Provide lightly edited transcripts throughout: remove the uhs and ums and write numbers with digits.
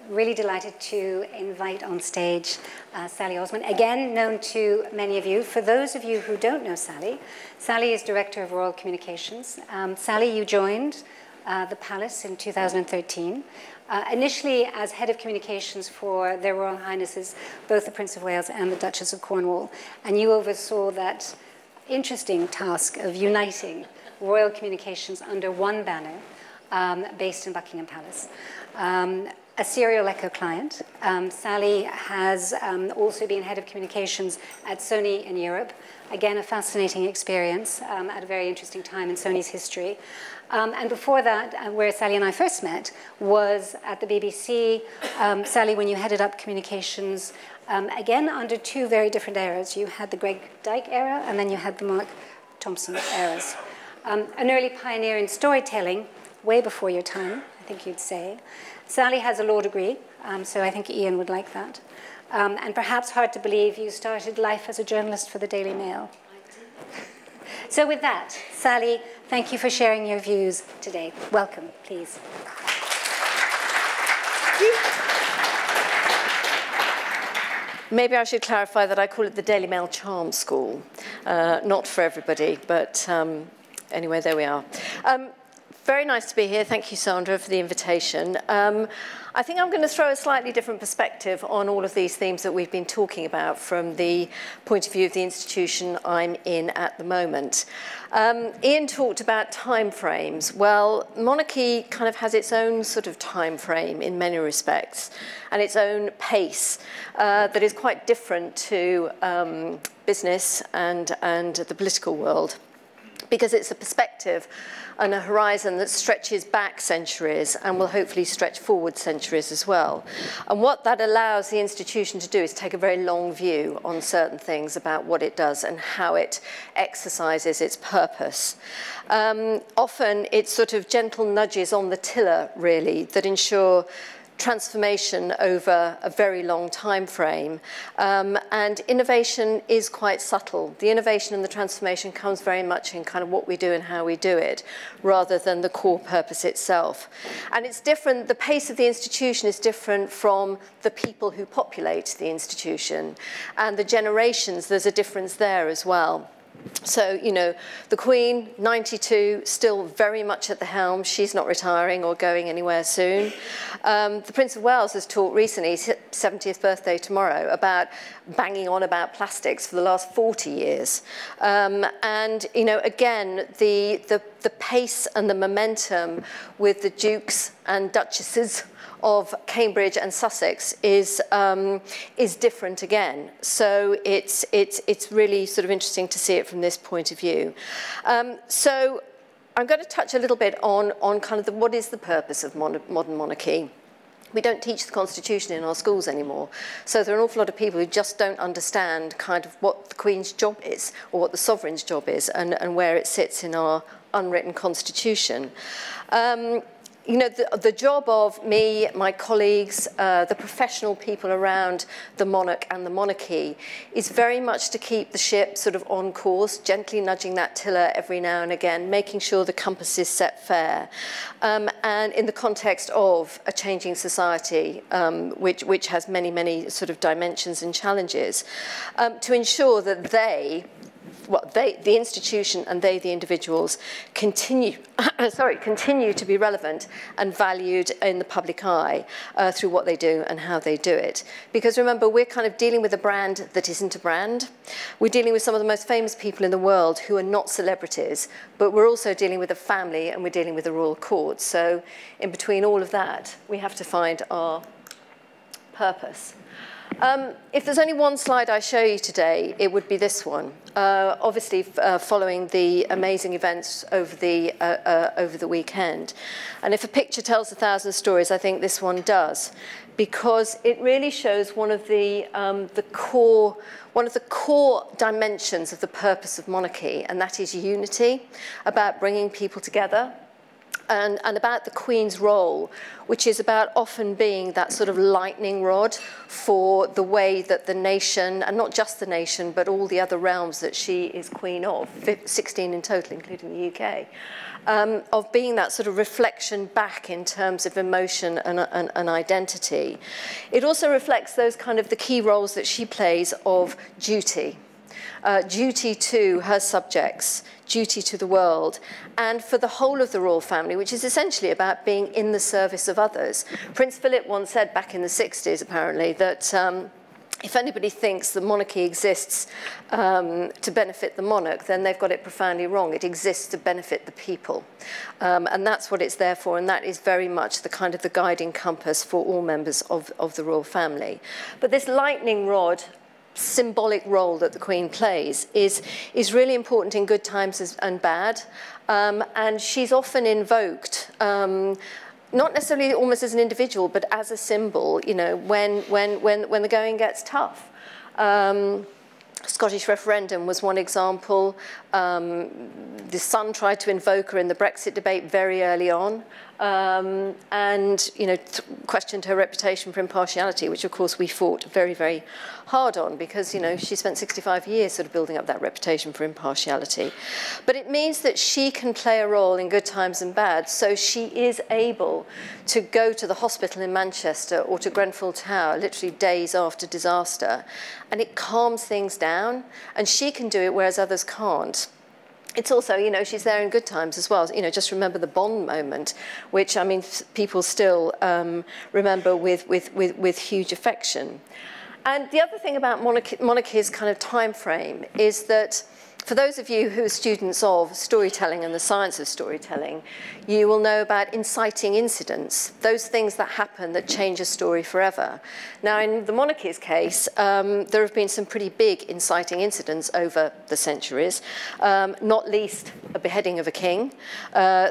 really delighted to invite on stage Sally Osman, again known to many of you. For those of you who don't know Sally, Sally is Director of Royal Communications. Sally, you joined the Palace in 2013, initially as Head of Communications for Their Royal Highnesses, both the Prince of Wales and the Duchess of Cornwall, and you oversaw that interesting task of uniting royal communications under one banner based in Buckingham Palace. A serial Echo client. Sally has also been Head of Communications at Sony in Europe. Again, a fascinating experience at a very interesting time in Sony's history. And before that, where Sally and I first met, was at the BBC. Sally, when you headed up communications, again, under two very different eras. You had the Greg Dyke era, and then you had the Mark Thompson eras. An early pioneer in storytelling, way before your time, I think you'd say. Sally has a law degree, so I think Ian would like that. And perhaps hard to believe, you started life as a journalist for the Daily Mail. I did. So with that, Sally, thank you for sharing your views today. Welcome, please. Maybe I should clarify that I call it the Daily Mail Charm School. Not for everybody, but anyway, there we are. Very nice to be here. Thank you, Sandra, for the invitation. I think I'm going to throw a slightly different perspective on all of these themes that we've been talking about from the point of view of the institution I'm in at the moment. Ian talked about time frames. Well, monarchy kind of has its own sort of time frame in many respects, and its own pace that is quite different to business and the political world, because it's a perspective and a horizon that stretches back centuries and will hopefully stretch forward centuries as well. And what that allows the institution to do is take a very long view on certain things about what it does and how it exercises its purpose. Often it's sort of gentle nudges on the tiller, really, that ensure transformation over a very long time frame. And innovation is quite subtle. The innovation and the transformation comes very much in kind of what we do and how we do it, rather than the core purpose itself. And it's different, the pace of the institution is different from the people who populate the institution. And the generations, there's a difference there as well. So, you know, the Queen, 92, still very much at the helm. She's not retiring or going anywhere soon. The Prince of Wales has talked recently, his 70th birthday tomorrow, about banging on about plastics for the last 40 years. And, you know, again, the pace and the momentum with the dukes and duchesses of Cambridge and Sussex is different again. So it's really sort of interesting to see it from this point of view. So I'm going to touch a little bit on kind of what is the purpose of modern monarchy. We don't teach the Constitution in our schools anymore. So there are an awful lot of people who just don't understand kind of what the Queen's job is, or what the Sovereign's job is, and where it sits in our unwritten Constitution. You know, the job of me, my colleagues, the professional people around the monarch and the monarchy is very much to keep the ship sort of on course, gently nudging that tiller every now and again, making sure the compass is set fair. And in the context of a changing society, which has many, many sort of dimensions and challenges, to ensure that the institution and the individuals continue to be relevant and valued in the public eye through what they do and how they do it. Because remember, we're kind of dealing with a brand that isn't a brand. We're dealing with some of the most famous people in the world who are not celebrities, but we're also dealing with a family and we're dealing with the royal court. So in between all of that, we have to find our purpose. If there's only one slide I show you today, it would be this one. Obviously, following the amazing events over the weekend. And if a picture tells 1,000 stories, I think this one does, because it really shows one of the core dimensions of the purpose of monarchy, and that is unity, about bringing people together. and about the Queen's role, which is about often being that sort of lightning rod for the way that the nation, and not just the nation, but all the other realms that she is Queen of, 16 in total, including the UK, of being that sort of reflection back in terms of emotion and identity. It also reflects those kind of the key roles that she plays of duty. Duty to her subjects, duty to the world, and for the whole of the royal family, which is essentially about being in the service of others. Prince Philip once said back in the 60s, apparently, that if anybody thinks the monarchy exists to benefit the monarch, then they've got it profoundly wrong. It exists to benefit the people. And that's what it's there for, and that is very much the kind of the guiding compass for all members of the royal family. But this lightning rod symbolic role that the Queen plays is really important in good times and bad, and she's often invoked, not necessarily almost as an individual, but as a symbol, you know, when the going gets tough. Scottish referendum was one example. The Sun tried to invoke her in the Brexit debate very early on, and you know, questioned her reputation for impartiality, which of course we fought very, very hard on, because you know she spent 65 years sort of building up that reputation for impartiality. But it means that she can play a role in good times and bad. So she is able to go to the hospital in Manchester or to Grenfell Tower literally days after disaster, and it calms things down, and she can do it whereas others can't. It's also, you know, she's there in good times as well. You know, just remember the Bond moment, which, I mean, people still remember with huge affection. And the other thing about monarchy's kind of time frame is that for those of you who are students of storytelling and the science of storytelling, you will know about inciting incidents, those things that happen that change a story forever. Now, in the monarchy's case, there have been some pretty big inciting incidents over the centuries, not least a beheading of a king,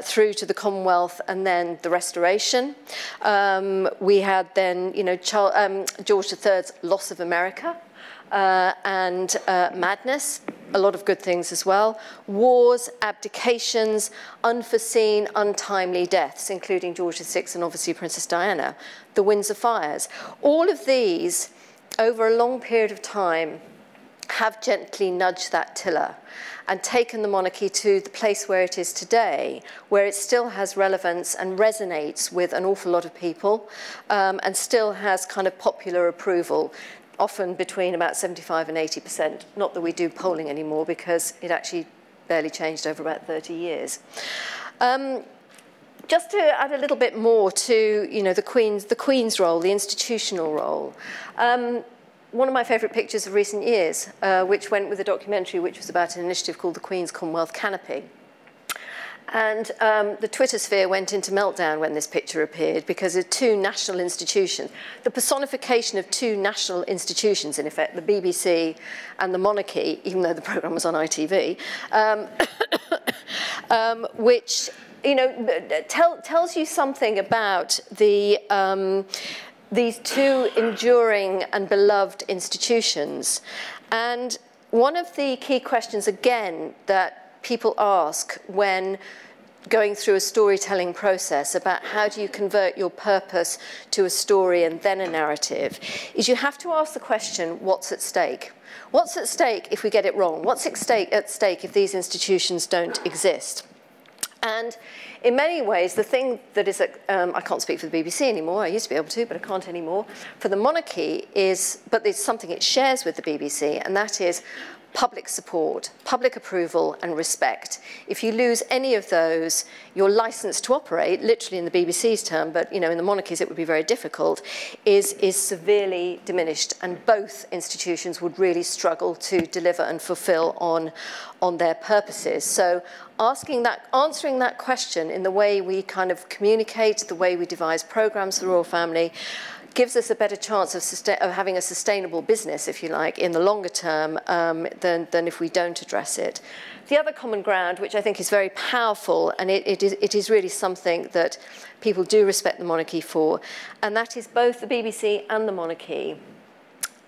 through to the Commonwealth and then the Restoration. We had then, you know, George III's loss of America, and madness, a lot of good things as well, wars, abdications, unforeseen, untimely deaths, including George VI and obviously Princess Diana, the Windsor fires. All of these, over a long period of time, have gently nudged that tiller and taken the monarchy to the place where it is today, where it still has relevance and resonates with an awful lot of people, and still has kind of popular approval, often between about 75% and 80%. Not that we do polling anymore, because it actually barely changed over about 30 years. Just to add a little bit more to, you know, the Queen's role, the institutional role. One of my favourite pictures of recent years, which went with a documentary which was about an initiative called the Queen's Commonwealth Canopy. And the Twitter sphere went into meltdown when this picture appeared, because of two national institutions, the personification of two national institutions, in effect, the BBC and the monarchy, even though the programme was on ITV, which, you know, tells you something about the, these two enduring and beloved institutions. And one of the key questions, again, that people ask when going through a storytelling process about how do you convert your purpose to a story and then a narrative, is you have to ask the question, what's at stake? What's at stake if we get it wrong? What's at stake if these institutions don't exist? And in many ways, the thing that is, I can't speak for the BBC anymore, I used to be able to, but I can't anymore, for the monarchy is, but it's something it shares with the BBC, and that is public support, public approval, and respect. If you lose any of those, your license to operate, literally in the BBC's term, but you know, in the monarchies it would be very difficult, is severely diminished, and both institutions would really struggle to deliver and fulfill on their purposes. So answering that question in the way we kind of communicate, the way we devise programs for the royal family, gives us a better chance of having a sustainable business, if you like, in the longer term than if we don't address it. The other common ground, which I think is very powerful, and it is really something that people do respect the monarchy for, and that is both the BBC and the monarchy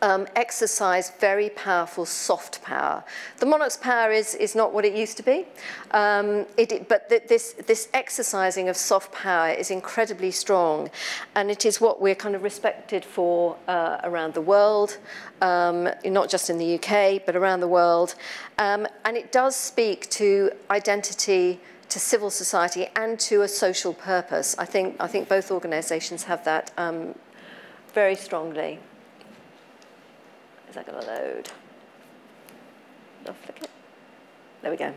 exercise very powerful soft power. The monarch's power is not what it used to be, but this exercising of soft power is incredibly strong, and it is what we're kind of respected for around the world, not just in the UK, but around the world. And it does speak to identity, to civil society, and to a social purpose. I think both organisations have that very strongly. Is that going to load? I'll flick it. There we go.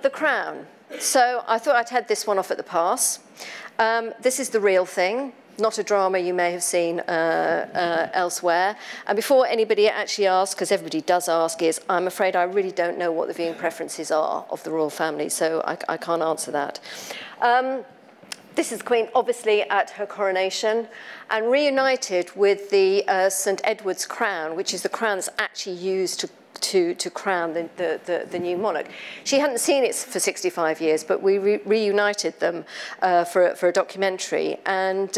The crown. So I thought I'd head this one off at the pass. This is the real thing, not a drama you may have seen elsewhere. And before anybody actually asks, because everybody does ask, is I'm afraid I really don't know what the viewing preferences are of the royal family, so I can't answer that. This is the Queen, obviously, at her coronation, and reunited with the St. Edward's crown, which is the crown that's actually used to crown the new monarch. She hadn't seen it for 65 years, but we reunited them for a documentary. And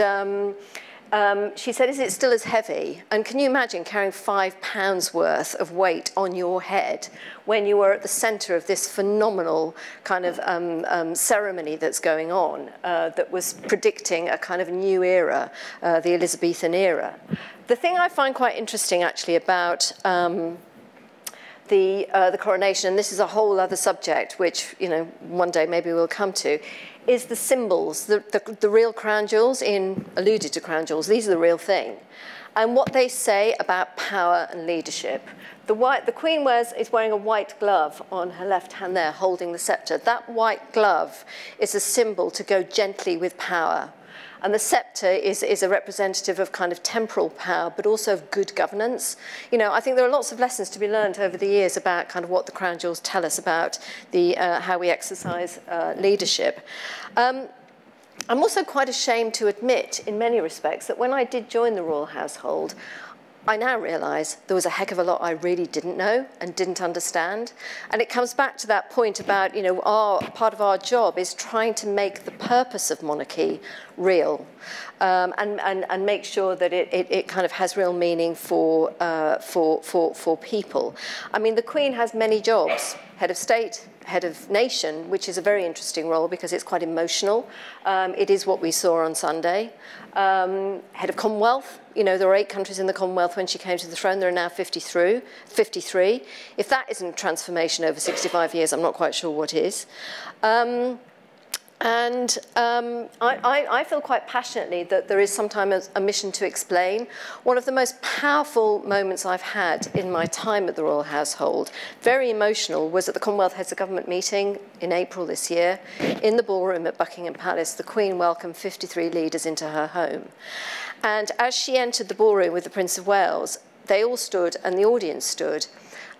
she said, is it still as heavy? And can you imagine carrying £5 worth of weight on your head when you were at the centre of this phenomenal kind of ceremony that's going on that was predicting a kind of new era, the Elizabethan era? The thing I find quite interesting, actually, about the coronation, and this is a whole other subject, which, you know, one day maybe we'll come to, is the symbols, the real crown jewels. Ian alluded to crown jewels. These are the real thing. And what they say about power and leadership. The Queen is wearing a white glove on her left hand there, holding the sceptre. That white glove is a symbol to go gently with power. And the sceptre is a representative of kind of temporal power, but also of good governance. You know, I think there are lots of lessons to be learned over the years about kind of what the crown jewels tell us about how we exercise leadership. I'm also quite ashamed to admit, in many respects, that when I did join the royal household, I now realise there was a heck of a lot I really didn't know and didn't understand. And it comes back to that point about, you know, part of our job is trying to make the purpose of monarchy real, and make sure that it kind of has real meaning for people. I mean, the Queen has many jobs: head of state, head of nation, which is a very interesting role because it's quite emotional. It is what we saw on Sunday. Head of Commonwealth. You know, there were 8 countries in the Commonwealth when she came to the throne. There are now 53. If that isn't transformation over 65 years, I'm not quite sure what is. I feel quite passionately that there is sometimes a mission to explain. One of the most powerful moments I've had in my time at the royal household, very emotional, was at the Commonwealth Heads of Government meeting in April this year. In the ballroom at Buckingham Palace, the Queen welcomed 53 leaders into her home. And as she entered the ballroom with the Prince of Wales, they all stood, and the audience stood,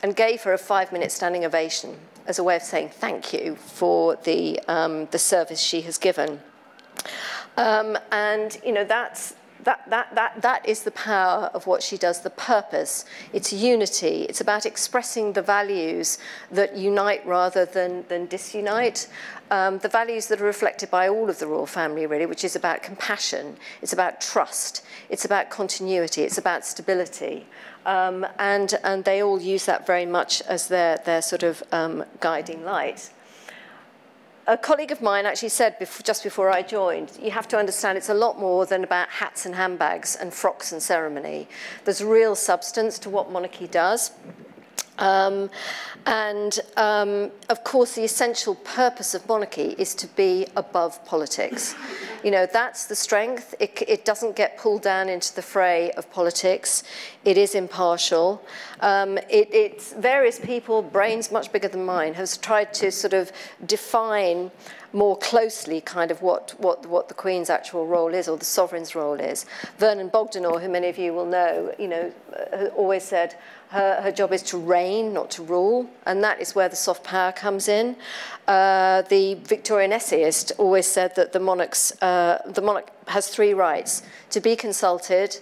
and gave her a 5-minute standing ovation as a way of saying thank you for the service she has given. And, you know, that is the power of what she does, the purpose. It's unity. It's about expressing the values that unite rather than disunite. The values that are reflected by all of the royal family, really, which is about compassion, it's about trust, it's about continuity, it's about stability. And they all use that very much as their sort of guiding light. A colleague of mine actually said just before I joined, you have to understand it's a lot more than about hats and handbags and frocks and ceremony. There's real substance to what monarchy does. Of course, the essential purpose of monarchy is to be above politics. You know, that's the strength. It doesn't get pulled down into the fray of politics. It is impartial. It's various people, brains much bigger than mine, have tried to sort of define more closely kind of what the Queen's actual role is, or the sovereign's role is. Vernon Bogdanor, who many of you will know, always said her job is to reign, not to rule, and that is where the soft power comes in. The Victorian essayist always said that the monarch has 3 rights: to be consulted,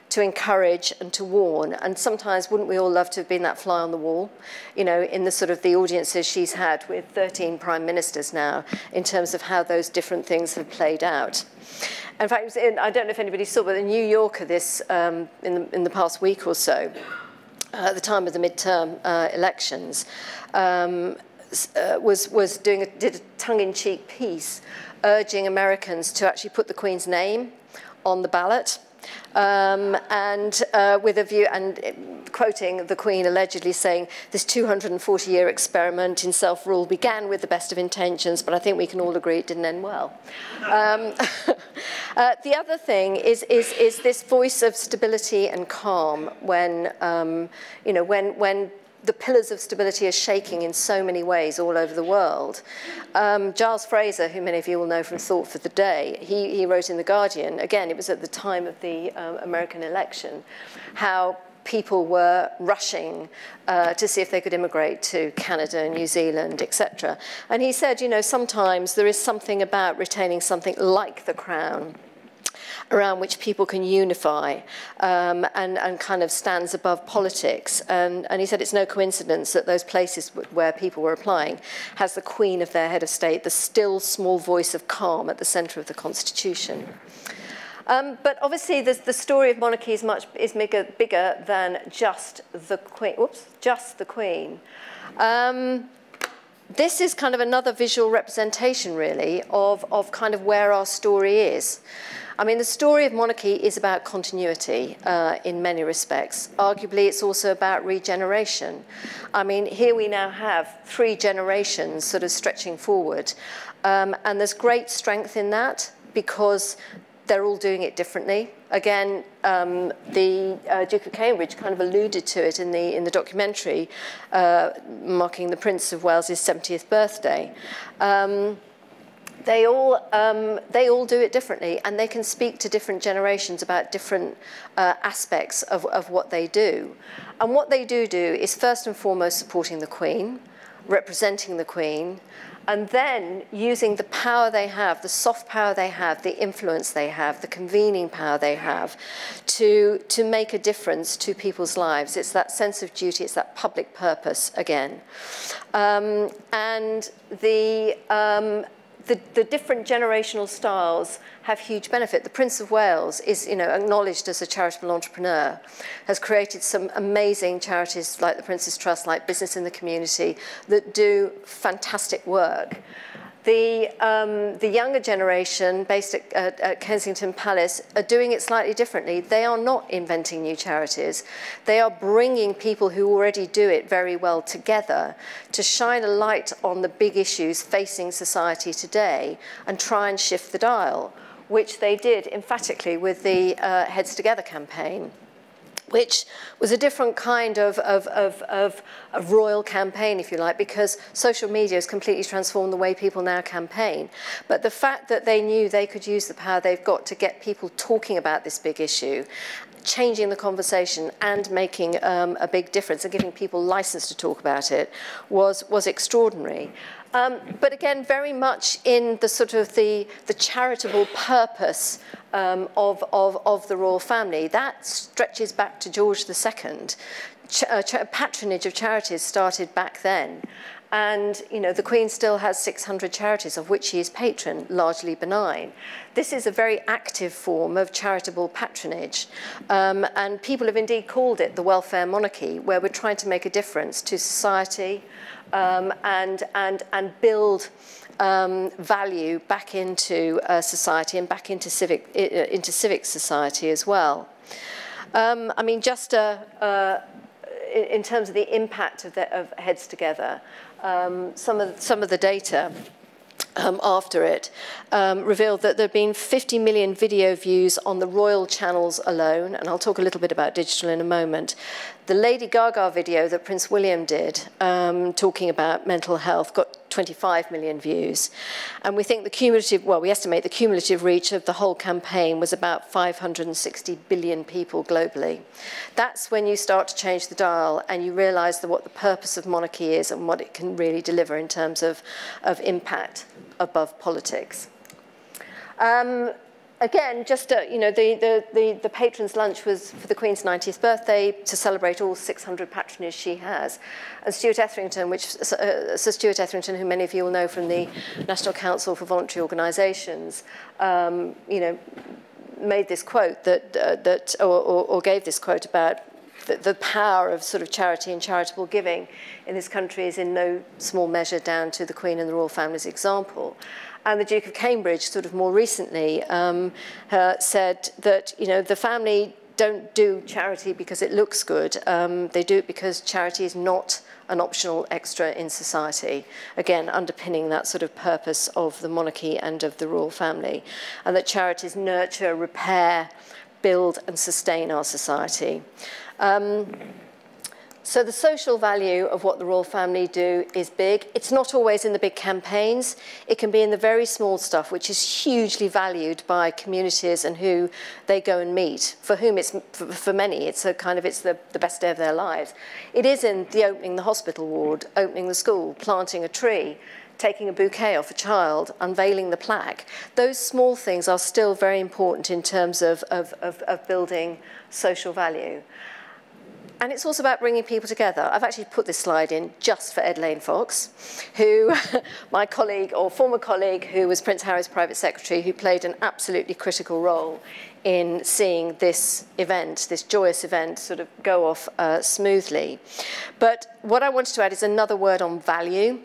to encourage, and to warn. And sometimes, wouldn't we all love to have been that fly on the wall, you know, in the sort of the audiences she's had with 13 prime ministers now, in terms of how those different things have played out. In fact, it was I don't know if anybody saw, but the New Yorker this in the past week or so, at the time of the midterm elections, did a tongue-in-cheek piece urging Americans to actually put the Queen's name on the ballot, and with a view, and quoting the Queen allegedly saying, "This 240-year experiment in self-rule began with the best of intentions, but I think we can all agree it didn't end well." The other thing is this voice of stability and calm when, you know, when the pillars of stability are shaking in so many ways all over the world. Giles Fraser, who many of you will know from Thought for the Day, he wrote in The Guardian, again, it was at the time of the American election, how people were rushing to see if they could immigrate to Canada, New Zealand, etc. And he said, you know, sometimes there is something about retaining something like the crown around which people can unify and kind of stands above politics. And he said it's no coincidence that those places where people were applying has the Queen of their head of state, the still small voice of calm at the centre of the Constitution. But obviously the story of monarchy is bigger than just the Queen. Whoops, just the Queen. This is kind of another visual representation, really, of kind of where our story is. I mean, the story of monarchy is about continuity in many respects. Arguably, it's also about regeneration. I mean, here we now have 3 generations sort of stretching forward. And there's great strength in that because they're all doing it differently. Again, the Duke of Cambridge kind of alluded to it in the documentary marking the Prince of Wales' 70th birthday. They all do it differently, and they can speak to different generations about different aspects of what they do. And what they do is first and foremost supporting the Queen, representing the Queen, and then using the power they have, the soft power they have, the influence they have, the convening power they have to make a difference to people's lives. It's that sense of duty, it's that public purpose again. And the different generational styles have huge benefit. The Prince of Wales is, you know, acknowledged as a charitable entrepreneur, has created some amazing charities like the Prince's Trust, like Business in the Community, that do fantastic work. The younger generation, based at Kensington Palace, are doing it slightly differently. They are not inventing new charities. They are bringing people who already do it very well together to shine a light on the big issues facing society today and try and shift the dial, which they did emphatically with the Heads Together campaign, which was a different kind of royal campaign, if you like, because social media has completely transformed the way people now campaign. But the fact that they knew they could use the power they've got to get people talking about this big issue, changing the conversation and making a big difference and giving people license to talk about it was extraordinary. But again, very much in the sort of the charitable purpose of the royal family. That stretches back to George II. Patronage of charities started back then. And, you know, the Queen still has 600 charities, of which she is patron, largely benign. This is a very active form of charitable patronage. And people have indeed called it the welfare monarchy, where we're trying to make a difference to society and build value back into society and back into civic society as well. I mean, just in terms of the impact of Heads Together, some of the data after it revealed that there have been 50 million video views on the royal channels alone, and I'll talk a little bit about digital in a moment. The Lady Gaga video that Prince William did talking about mental health got 25 million views. And we think the cumulative, well, we estimate the cumulative reach of the whole campaign was about 560 billion people globally. That's when you start to change the dial and you realise what the purpose of monarchy is and what it can really deliver in terms of impact above politics. again, just, you know, the patron's lunch was for the Queen's 90th birthday to celebrate all 600 patronage she has. And Stuart Etherington, Sir Stuart Etherington, who many of you will know from the National Council for Voluntary Organisations, you know, made this quote or gave this quote about the power of sort of charity and charitable giving in this country is in no small measure down to the Queen and the royal family's example. And the Duke of Cambridge, sort of more recently, said that, you know, the family don't do charity because it looks good. They do it because charity is not an optional extra in society. Again, underpinning that sort of purpose of the monarchy and of the royal family. And that charities nurture, repair, build and sustain our society. So the social value of what the royal family do is big. It's not always in the big campaigns. It can be in the very small stuff, which is hugely valued by communities and who they go and meet, for whom it's, for many, it's a kind of, it's the best day of their lives. It is in the opening the hospital ward, opening the school, planting a tree, taking a bouquet off a child, unveiling the plaque. Those small things are still very important in terms of building social value. And it's also about bringing people together. I've actually put this slide in just for Ed Lane Fox, who, my colleague or former colleague, who was Prince Harry's private secretary, who played an absolutely critical role in seeing this event, this joyous event, sort of go off smoothly. But what I wanted to add is another word on value.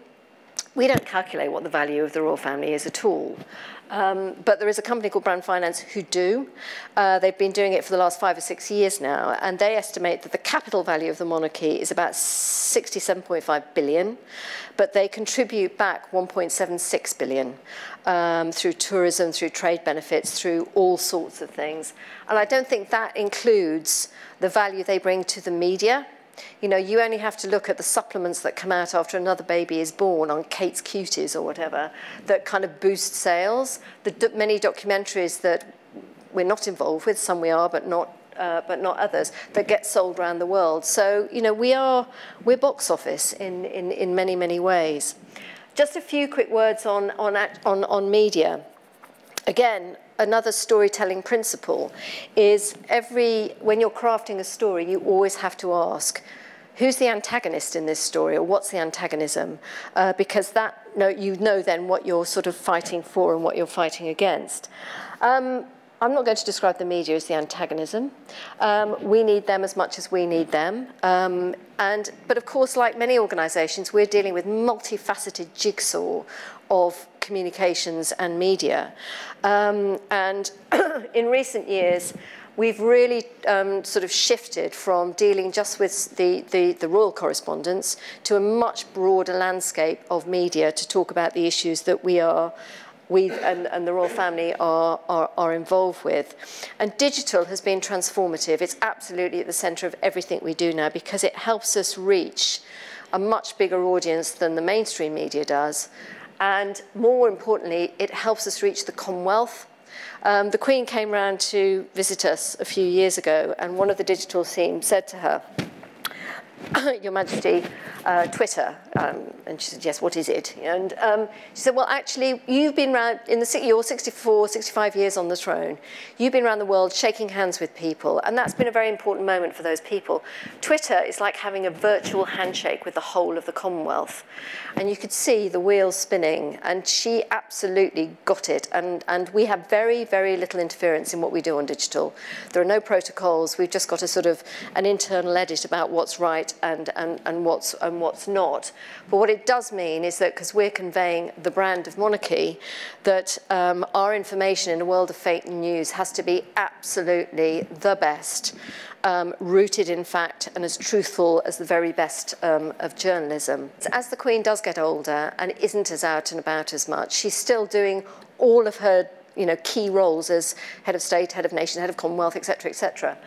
We don't calculate what the value of the royal family is at all. But there is a company called Brand Finance who do. They've been doing it for the last 5 or 6 years now, and they estimate that the capital value of the monarchy is about 67.5 billion, but they contribute back 1.76 billion through tourism, through trade benefits, through all sorts of things. And I don't think that includes the value they bring to the media. You know, you only have to look at the supplements that come out after another baby is born on Kate's Cuties or whatever that kind of boost sales. The many documentaries that we're not involved with, some we are, but not others, that get sold around the world. So, you know, we're box office in many, many ways. Just a few quick words on media. Again, another storytelling principle is when you're crafting a story, you always have to ask, who's the antagonist in this story, or what's the antagonism? Because you know then what you're sort of fighting for and what you're fighting against. I'm not going to describe the media as the antagonism. We need them as much as we need them. But of course, like many organisations, we're dealing with multifaceted jigsaw of communications and media. And in recent years, we've really sort of shifted from dealing just with the royal correspondence to a much broader landscape of media to talk about the issues that we and the royal family are involved with. And digital has been transformative. It's absolutely at the centre of everything we do now because it helps us reach a much bigger audience than the mainstream media does. And more importantly, it helps us reach the Commonwealth. The Queen came round to visit us a few years ago, and one of the digital team said to her, Your Majesty, Twitter. And she said, yes, what is it? And she said, well, actually, you've been around, you're 64, 65 years on the throne. You've been around the world shaking hands with people, and that's been a very important moment for those people. Twitter is like having a virtual handshake with the whole of the Commonwealth. And you could see the wheels spinning, and she absolutely got it. And we have very, very little interference in what we do on digital. There are no protocols. We've just got a sort of an internal edit about what's right and what's not. But what it does mean is that, because we're conveying the brand of monarchy, that our information in a world of fake news has to be absolutely the best, rooted in fact and as truthful as the very best of journalism. As the Queen does get older and isn't as out and about as much, she's still doing all of her key roles as head of state, head of nation, head of Commonwealth, etc., etc.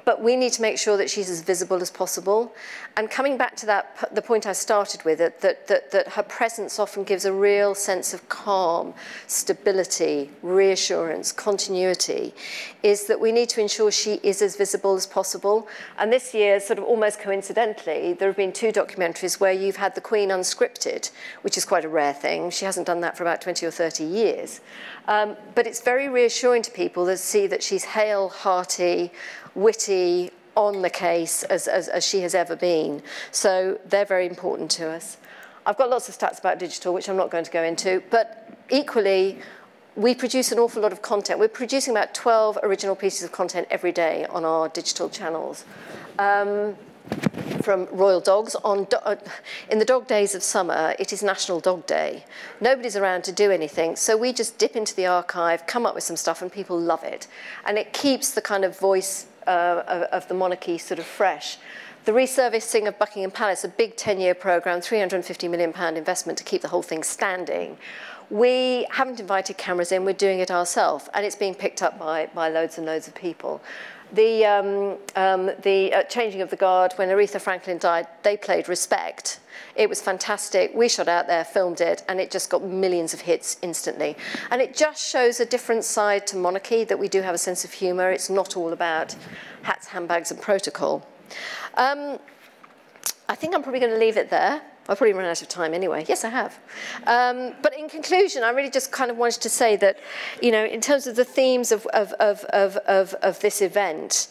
But we need to make sure that she's as visible as possible. And coming back to the point I started with, that her presence often gives a real sense of calm, stability, reassurance, continuity, is that we need to ensure she is as visible as possible. And this year, sort of almost coincidentally, there have been 2 documentaries where you've had the Queen unscripted, which is quite a rare thing. She hasn't done that for about 20 or 30 years. But it's very reassuring to people to see that she's hale, hearty, witty, on the case as she has ever been. So they're very important to us. I've got lots of stats about digital, which I'm not going to go into, but equally, we produce an awful lot of content. We're producing about 12 original pieces of content every day on our digital channels. From Royal Dogs. In the dog days of summer, it is National Dog Day. Nobody's around to do anything, so we just dip into the archive, come up with some stuff, and people love it. And it keeps the kind of voice of the monarchy sort of fresh. The resurfacing of Buckingham Palace, a big 10-year programme, £350 million investment to keep the whole thing standing. We haven't invited cameras in, we're doing it ourselves, and it's being picked up by loads and loads of people. The changing of the guard, when Aretha Franklin died, they played Respect. It was fantastic. We shot out there, filmed it, and it just got millions of hits instantly. And it just shows a different side to monarchy, that we do have a sense of humour. It's not all about hats, handbags, and protocol. I think I'm probably going to leave it there. I've probably run out of time anyway. Yes, I have. But in conclusion, I really just kind of wanted to say that, you know, in terms of the themes of this event,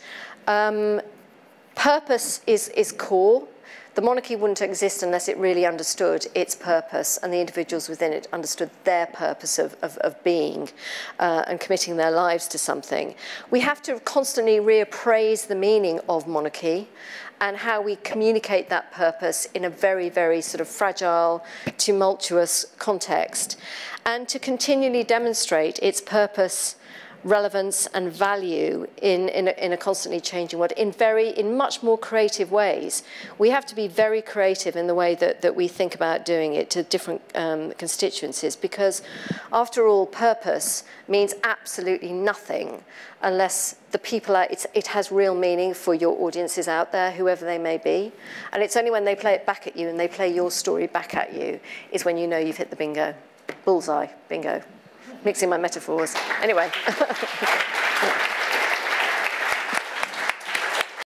purpose is core. The monarchy wouldn't exist unless it really understood its purpose and the individuals within it understood their purpose of being and committing their lives to something. We have to constantly reappraise the meaning of monarchy and how we communicate that purpose in a very, very sort of fragile, tumultuous context, and to continually demonstrate its purpose, relevance and value in a constantly changing world in much more creative ways. We have to be very creative in the way that we think about doing it to different constituencies, because after all, purpose means absolutely nothing unless the people it has real meaning for your audiences out there, whoever they may be. And it's only when they play it back at you and they play your story back at you is when you know you've hit the bingo. Bullseye, bingo. Mixing my metaphors. Anyway.